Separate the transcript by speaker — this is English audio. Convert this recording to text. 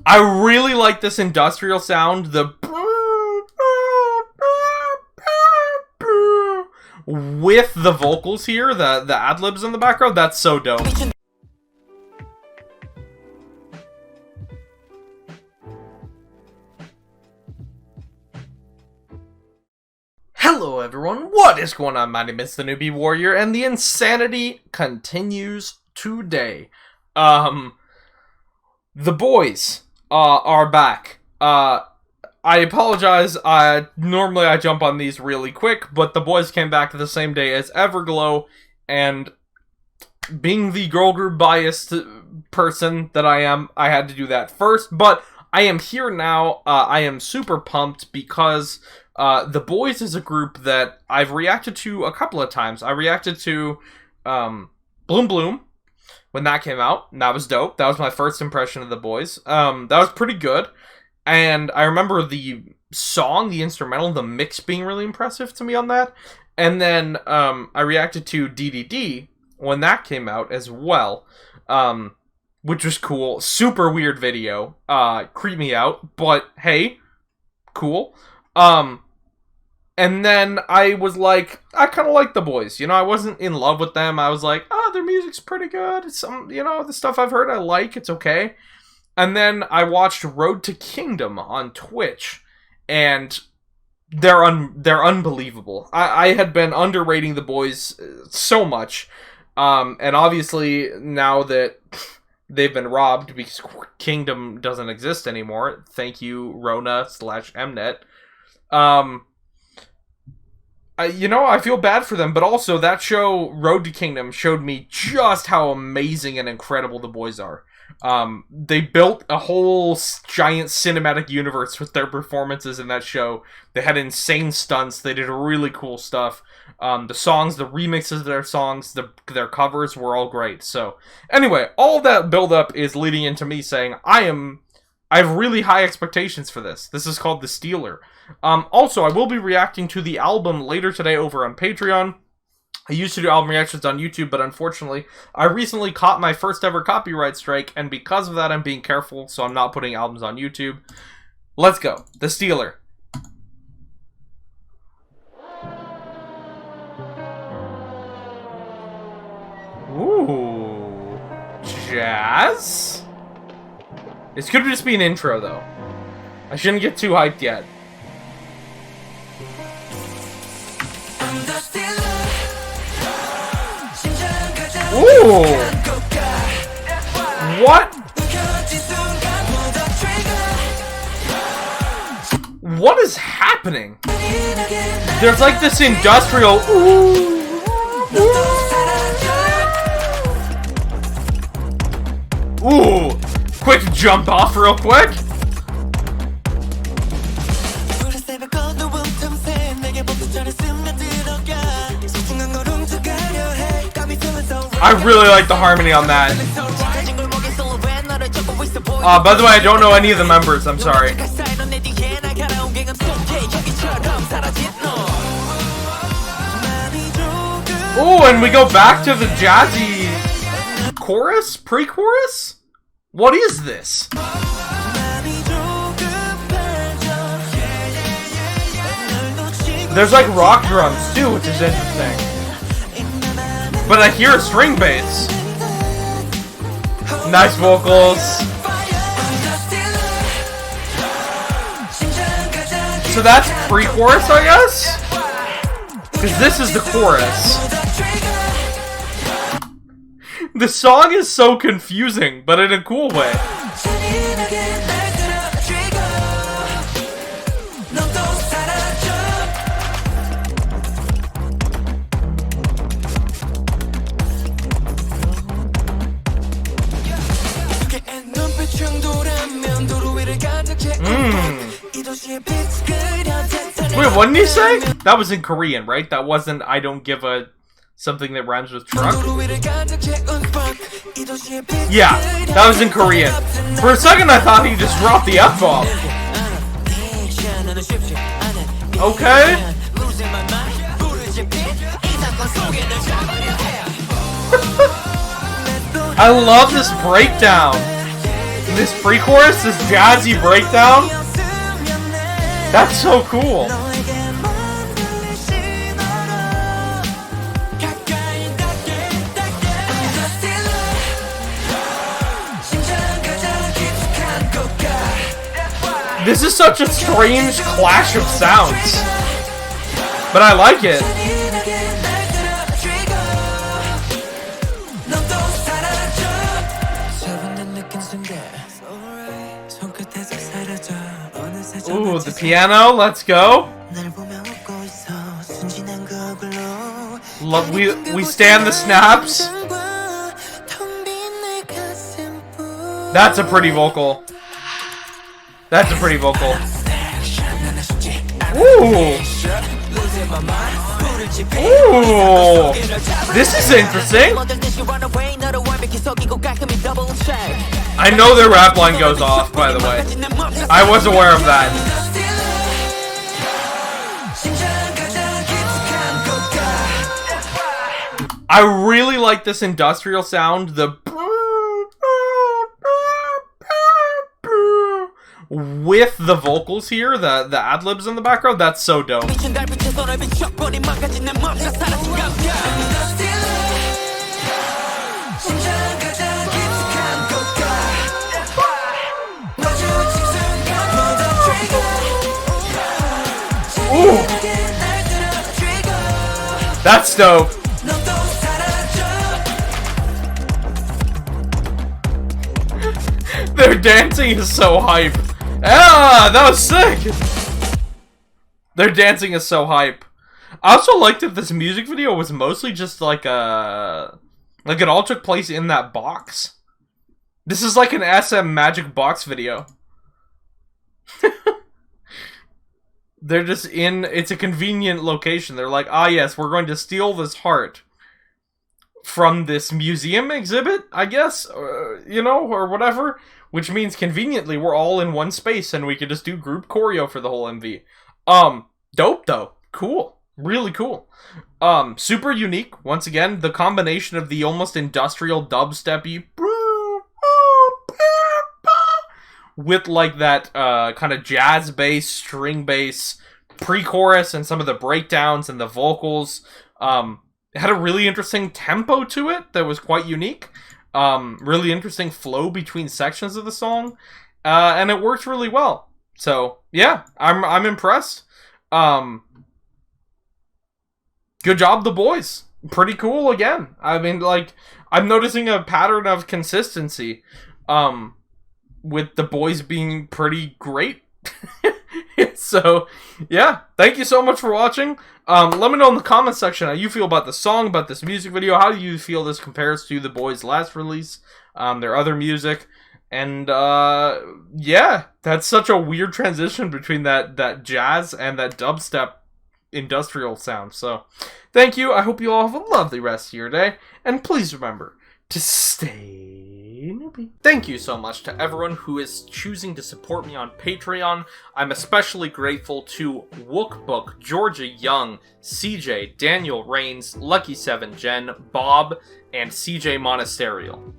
Speaker 1: I really like this industrial sound, the with the vocals here, the ad-libs in the background. That's so dope. Hello everyone, what is going on? My name is the Newbie Warrior, and the insanity continues today. The boys are back. I apologize, normally I jump on these really quick, but the boys came back the same day as Everglow, and being the girl group biased person that I am, I had to do that first, but I am here now. I am super pumped because the Boys is a group that I've reacted to a couple of times. I reacted to Bloom Bloom when that came out, and that was dope. That was my first impression of the Boys. That was pretty good, and I remember the song, the instrumental, the mix being really impressive to me on that. And then I reacted to DDD when that came out as well, which was cool. Super weird video, creeped me out, but hey, cool. And then I was like, I kind of like the Boys. You know, I wasn't in love with them. I was like, oh, their music's pretty good. It's some, you know, the stuff I've heard I like. It's okay. And then I watched Road to Kingdom on Twitch, and they're unbelievable. I had been underrating the Boys so much, and obviously now that they've been robbed because Kingdom doesn't exist anymore. Thank you, Rona/Mnet. You know, I feel bad for them, but also that show, Road to Kingdom, showed me just how amazing and incredible the Boys are. They built a whole giant cinematic universe with their performances in that show. They had insane stunts. They did really cool stuff. The songs, the remixes of their songs, their covers were all great. So, anyway, all that build-up is leading into me saying, I have really high expectations for this. This is called The Stealer. Also, I will be reacting to the album later today over on Patreon. I used to do album reactions on YouTube, but unfortunately, I recently caught my first ever copyright strike, and because of that, I'm being careful, so I'm not putting albums on YouTube. Let's go. The Stealer. Ooh. Jazz? This could just be an intro, though. I shouldn't get too hyped yet. Ooh! What? What is happening? There's like this industrial ooh. Ooh! Quick jump off real quick. I really like the harmony on that. By the way, I don't know any of the members, I'm sorry. Oh, and we go back to the jazzy chorus? Pre-chorus? What is this? There's like rock drums too, which is interesting. But I hear a string bass. Nice vocals. So that's pre-chorus, I guess? Because this is the chorus. The song is so confusing, but in a cool way. Wait, what did he say? That was in Korean, right? That wasn't I don't give a something that rhymes with truck? Yeah, that was in Korean. For a second I thought he just dropped the F-bomb. Okay. I love this breakdown. This pre-chorus, this jazzy breakdown. That's so cool. This is such a strange clash of sounds, but I like it. Ooh, the piano, let's go. Look, we stand the snaps. That's a pretty vocal. That's a pretty vocal. Ooh. Ooh. This is interesting. I know their rap line goes off, by the way. I was aware of that. I really like this industrial sound. The with the vocals here, the ad-libs in the background, that's so dope. Ooh. That's dope. Their dancing is so hype. Ah, that was sick! Their dancing is so hype. I also liked that this music video was mostly just like it all took place in that box. This is like an SM Magic Box video. They're just in, it's a convenient location. They're like, ah yes, we're going to steal this heart from this museum exhibit, I guess, you know, or whatever. Which means conveniently we're all in one space and we can just do group choreo for the whole MV. Dope though. Cool. Really cool. Super unique. Once again, the combination of the almost industrial dubstep-y with like that kind of jazz bass, string bass, pre-chorus and some of the breakdowns and the vocals. It had a really interesting tempo to it that was quite unique. Really interesting flow between sections of the song, and it works really well. So yeah, I'm impressed. Good job, the boys. Pretty cool again. I mean, like, I'm noticing a pattern of consistency, with the boys being pretty great. So yeah, thank you so much for watching. Let me know in the comment section how you feel about the song, about this music video. How do you feel this compares to the boys' last release, their other music, and yeah, that's such a weird transition between that jazz and that dubstep industrial sound. So thank you. I hope you all have a lovely rest of your day, and please remember to stay newbie. Thank you so much to everyone who is choosing to support me on Patreon. I'm especially grateful to Wookbook, Georgia Young, CJ, Daniel Rains, Lucky7 Jen, Bob, and CJ Monasterial.